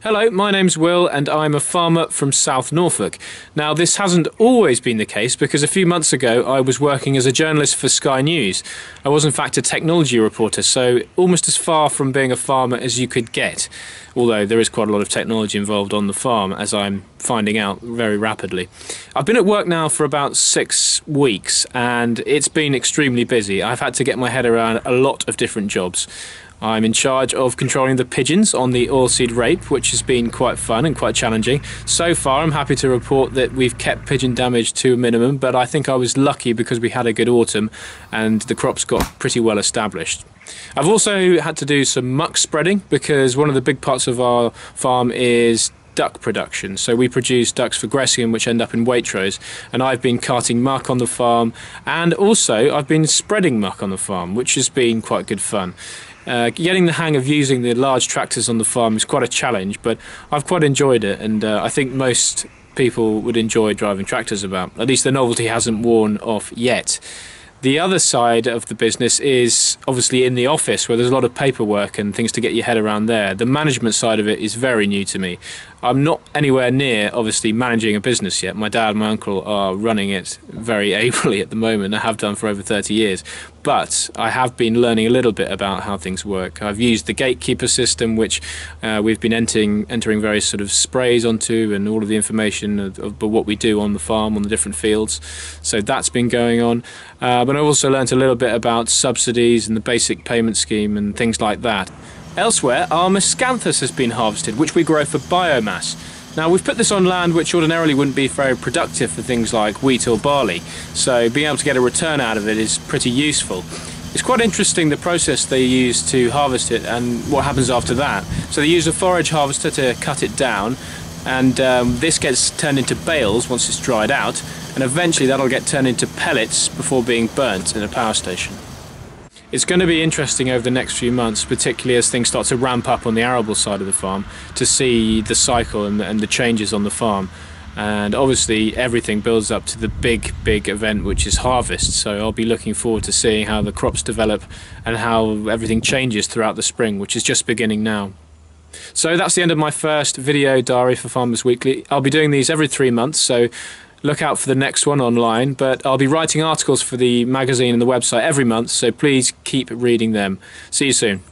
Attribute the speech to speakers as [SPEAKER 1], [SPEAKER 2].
[SPEAKER 1] Hello, my name's Will and I'm a farmer from South Norfolk. Now this hasn't always been the case because a few months ago I was working as a journalist for Sky News. I was in fact a technology reporter, so almost as far from being a farmer as you could get. Although there is quite a lot of technology involved on the farm, as I'm finding out very rapidly. I've been at work now for about 6 weeks and it's been extremely busy. I've had to get my head around a lot of different jobs. I'm in charge of controlling the pigeons on the oilseed rape, which has been quite fun and quite challenging. So far, I'm happy to report that we've kept pigeon damage to a minimum, but I think I was lucky because we had a good autumn and the crops got pretty well established. I've also had to do some muck spreading because one of the big parts of our farm is duck production. So we produce ducks for Grecian which end up in Waitrose, and I've been carting muck on the farm, and also I've been spreading muck on the farm, which has been quite good fun. Getting the hang of using the large tractors on the farm is quite a challenge, but I've quite enjoyed it, and I think most people would enjoy driving tractors about. At least the novelty hasn't worn off yet. The other side of the business is obviously in the office, where there's a lot of paperwork and things to get your head around there. The management side of it is very new to me. I'm not anywhere near, obviously, managing a business yet. My dad and my uncle are running it very ably at the moment. I have done for over 30 years. But I have been learning a little bit about how things work. I've used the Gatekeeper system, which we've been entering various sort of sprays onto, and all of the information of what we do on the farm, on the different fields. So that's been going on. But I've also learned a little bit about subsidies and the basic payment scheme and things like that. Elsewhere, our miscanthus has been harvested, which we grow for biomass. Now, we've put this on land which ordinarily wouldn't be very productive for things like wheat or barley, so being able to get a return out of it is pretty useful. It's quite interesting the process they use to harvest it and what happens after that. So they use a forage harvester to cut it down, and this gets turned into bales once it's dried out, and eventually that'll get turned into pellets before being burnt in a power station. It's going to be interesting over the next few months, particularly as things start to ramp up on the arable side of the farm, to see the cycle and the changes on the farm. And obviously everything builds up to the big event, which is harvest. So I'll be looking forward to seeing how the crops develop and how everything changes throughout the spring, which is just beginning now. So that's the end of my first video diary for Farmers Weekly. I'll be doing these every 3 months, so look out for the next one online, but I'll be writing articles for the magazine and the website every month, so please keep reading them. See you soon.